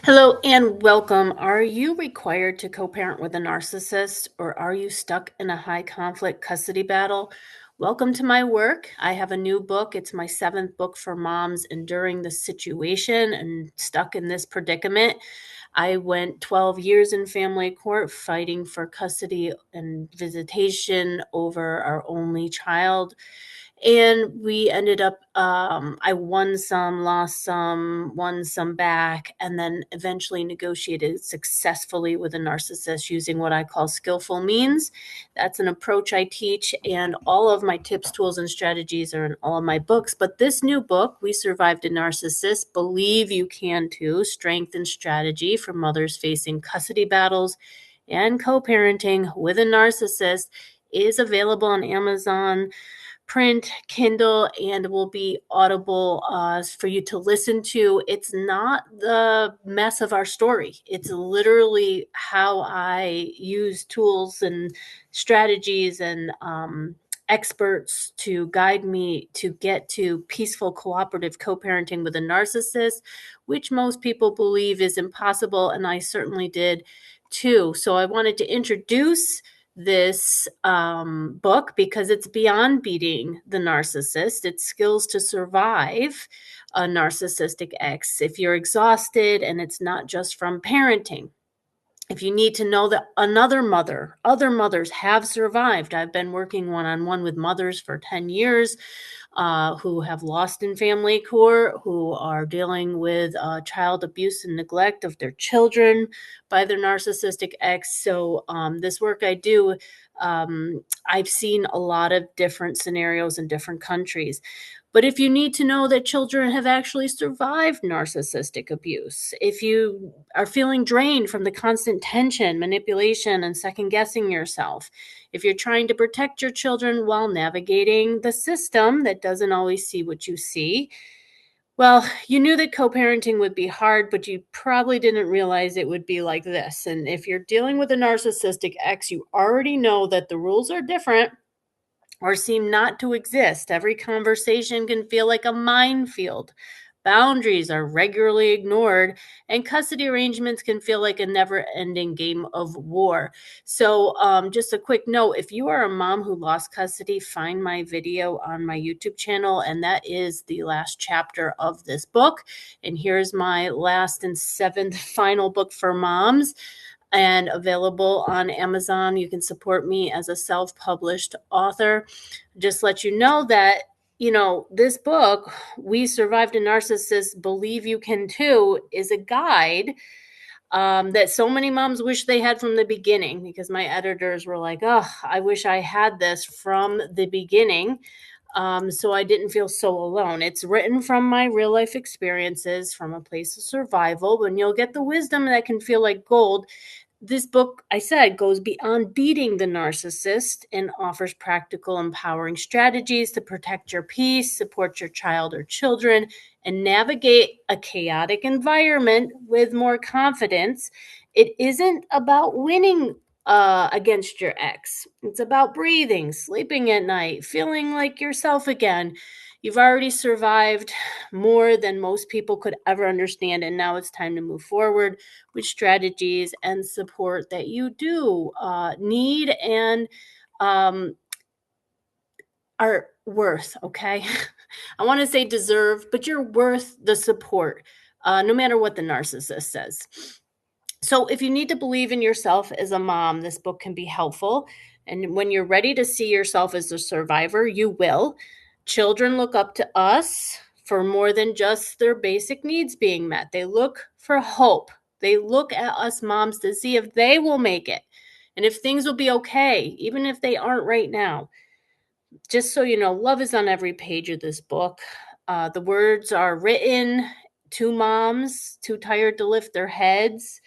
Hello and welcome. Are you required to co-parent with a narcissist, or are you stuck in a high conflict custody battle? Welcome to my work. I have a new book. It's my 7th book for moms enduring this situation and stuck in this predicament. I went 12 years in family court fighting for custody and visitation over our only child. And we ended up, I won some, lost some, won some back, and then eventually negotiated successfully with a narcissist using what I call skillful means. That's an approach I teach, and all of my tips, tools, and strategies are in all of my books. But this new book, We Survived a Narcissist, Believe You Can Too, Strength and Strategy for Mothers Facing Custody Battles and Co-Parenting with a Narcissist, is available on Amazon print, Kindle, and will be audible for you to listen to. It's not the mess of our story. It's literally how I use tools and strategies and experts to guide me to get to peaceful, cooperative co-parenting with a narcissist, which most people believe is impossible, and I certainly did too. So I wanted to introduce this book because it's beyond beating the narcissist. It's skills to survive a narcissistic ex if you're exhausted and it's not just from parenting. If you need to know that other mothers have survived. I've been working one-on-one with mothers for 10 years who have lost in family court, who are dealing with child abuse and neglect of their children by their narcissistic ex. So this work I do, I've seen a lot of different scenarios in different countries. But if you need to know that children have actually survived narcissistic abuse, if you are feeling drained from the constant tension, manipulation, and second guessing yourself, if you're trying to protect your children while navigating the system that doesn't always see what you see, well, you knew that co-parenting would be hard, but you probably didn't realize it would be like this. And if you're dealing with a narcissistic ex, you already know that the rules are different or seem not to exist. Every conversation can feel like a minefield. Boundaries are regularly ignored, and custody arrangements can feel like a never ending game of war. So, just a quick note, if you are a mom who lost custody, find my video on my YouTube channel, and that is the last chapter of this book. And here's my last and 7th final book for moms, and available on Amazon. You can support me as a self-published author. Just let you know that, this book, We Survived a Narcissist, Believe You Can Too, is a guide that so many moms wish they had from the beginning, because my editors were like, oh, I wish I had this from the beginning. So I didn't feel so alone. It's written from my real life experiences, from a place of survival, and you'll get the wisdom that can feel like gold. This book, I said, goes beyond beating the narcissist and offers practical, empowering strategies to protect your peace, support your child or children, and navigate a chaotic environment with more confidence. It isn't about winning against your ex. It's about breathing, sleeping at night, feeling like yourself again. You've already survived more than most people could ever understand, and now it's time to move forward with strategies and support that you do need and are worth, okay? I want to say deserve, but you're worth the support, no matter what the narcissist says. So if you need to believe in yourself as a mom, this book can be helpful. And when you're ready to see yourself as a survivor, you will. Children look up to us for more than just their basic needs being met. They look for hope. They look at us moms to see if they will make it and if things will be okay, even if they aren't right now. Just so you know, love is on every page of this book. The words are written to moms too tired to lift their heads,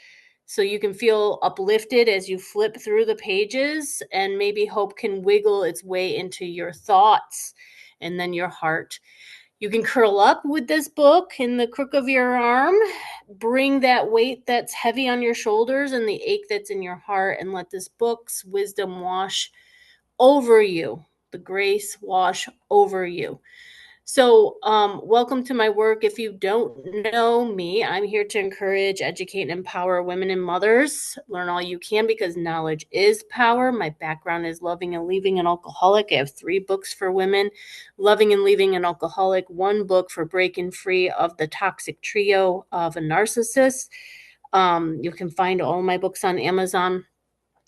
so you can feel uplifted as you flip through the pages, and maybe hope can wiggle its way into your thoughts and then your heart. You can curl up with this book in the crook of your arm, bring that weight that's heavy on your shoulders and the ache that's in your heart, and let this book's wisdom wash over you, the grace wash over you. Welcome to my work. If you don't know me, I'm here to encourage, educate, and empower women and mothers. Learn all you can because knowledge is power. My background is loving and leaving an alcoholic. I have 3 books for women, loving and leaving an alcoholic, 1 book for breaking free of the toxic trio of a narcissist. You can find all my books on Amazon.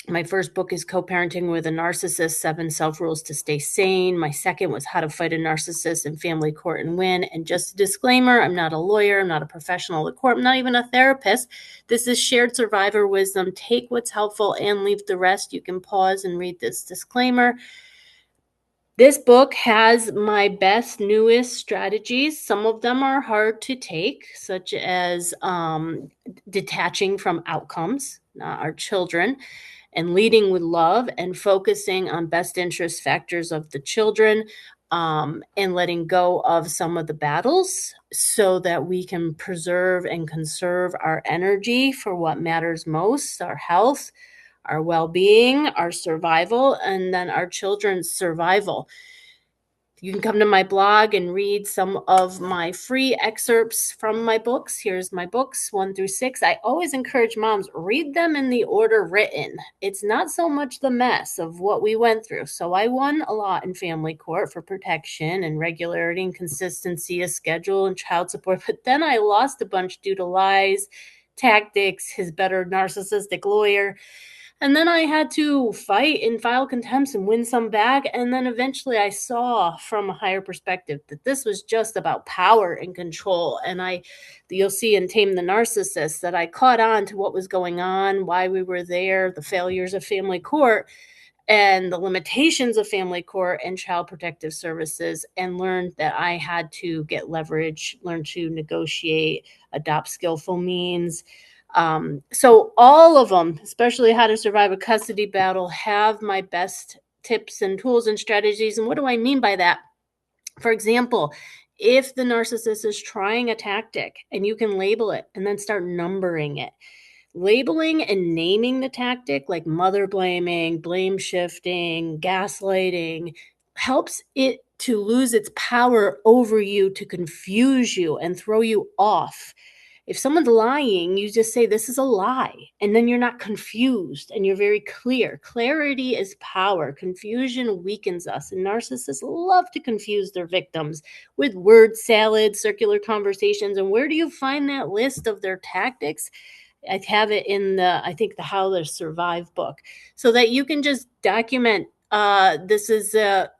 My first book is Co-Parenting with a Narcissist, 7 Self-Rules to Stay Sane. My second was How to Fight a Narcissist in Family Court and Win. And just a disclaimer, I'm not a lawyer. I'm not a professional of the court. I'm not even a therapist. This is shared survivor wisdom. Take what's helpful and leave the rest. You can pause and read this disclaimer. This book has my best, newest strategies. Some of them are hard to take, such as detaching from outcomes, not our children, and leading with love and focusing on best interest factors of the children, and letting go of some of the battles so that we can preserve and conserve our energy for what matters most, our health, our well-being, our survival, and then our children's survival. You can come to my blog and read some of my free excerpts from my books. Here's my books, 1 through 6. I always encourage moms, read them in the order written. It's not so much the mess of what we went through. So I won a lot in family court for protection and regularity and consistency of schedule and child support. But then I lost a bunch due to lies, tactics, his better narcissistic lawyer. And then I had to fight and file contempt and win some back. And then eventually I saw from a higher perspective that this was just about power and control. And you'll see in Tame the Narcissist that I caught on to what was going on, why we were there, the failures of family court, and the limitations of family court and child protective services, and learned that I had to get leverage, learn to negotiate, adopt skillful means. So all of them, especially How to Survive a Custody Battle, have my best tips and tools and strategies. And what do I mean by that? For example, if the narcissist is trying a tactic, and you can label it and then start numbering it. Labeling and naming the tactic, like mother blaming, blame shifting, gaslighting, helps it to lose its power over you, to confuse you and throw you off. If someone's lying, you just say, this is a lie. And then you're not confused and you're very clear. Clarity is power. Confusion weakens us. And narcissists love to confuse their victims with word salad, circular conversations. And where do you find that list of their tactics? I have it in the How to Survive book, so that you can just document, this is a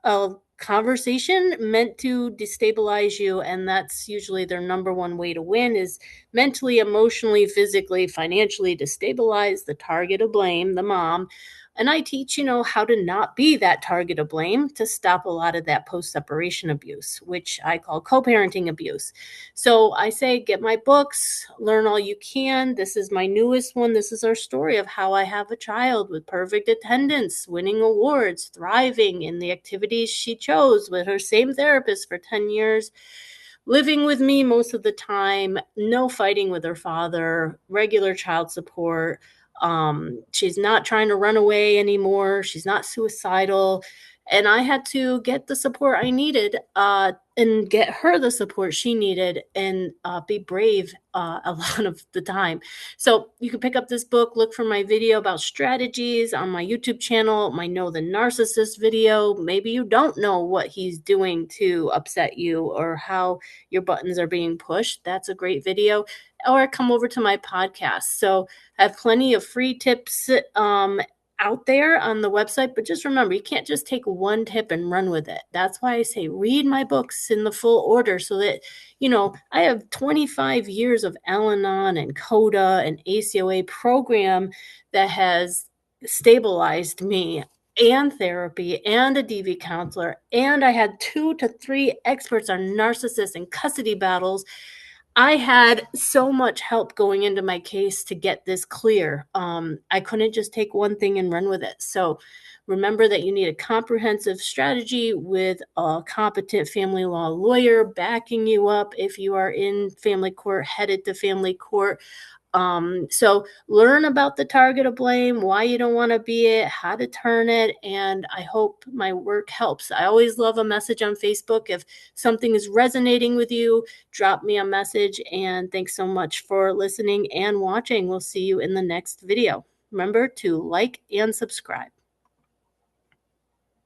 conversation meant to destabilize you. And that's usually their number one way to win, is mentally, emotionally, physically, financially destabilize the target of blame, the mom. And I teach, how to not be that target of blame, to stop a lot of that post-separation abuse, which I call co-parenting abuse. So I say, get my books, learn all you can. This is my newest one. This is our story of how I have a child with perfect attendance, winning awards, thriving in the activities she chose with her same therapist for 10 years, living with me most of the time, no fighting with her father, regular child support. She's not trying to run away anymore. She's not suicidal. And I had to get the support I needed, and get her the support she needed, and be brave a lot of the time. So you can pick up this book, look for my video about strategies on my YouTube channel, my Know the Narcissist video. Maybe you don't know what he's doing to upset you or how your buttons are being pushed. That's a great video. Or come over to my podcast. So I have plenty of free tips out there on the website, but just remember, you can't just take one tip and run with it. That's why I say read my books in the full order, so that, I have 25 years of Al-Anon and CODA and ACOA program that has stabilized me, and therapy, and a DV counselor. And I had 2 to 3 experts on narcissists and custody battles. I had so much help going into my case to get this clear. I couldn't just take one thing and run with it. So remember that you need a comprehensive strategy with a competent family law lawyer backing you up if you are in family court, headed to family court. So learn about the target of blame, why you don't want to be it, how to turn it, and I hope my work helps. I always love a message on Facebook. If something is resonating with you, drop me a message, and thanks so much for listening and watching. We'll see you in the next video. Remember to like and subscribe.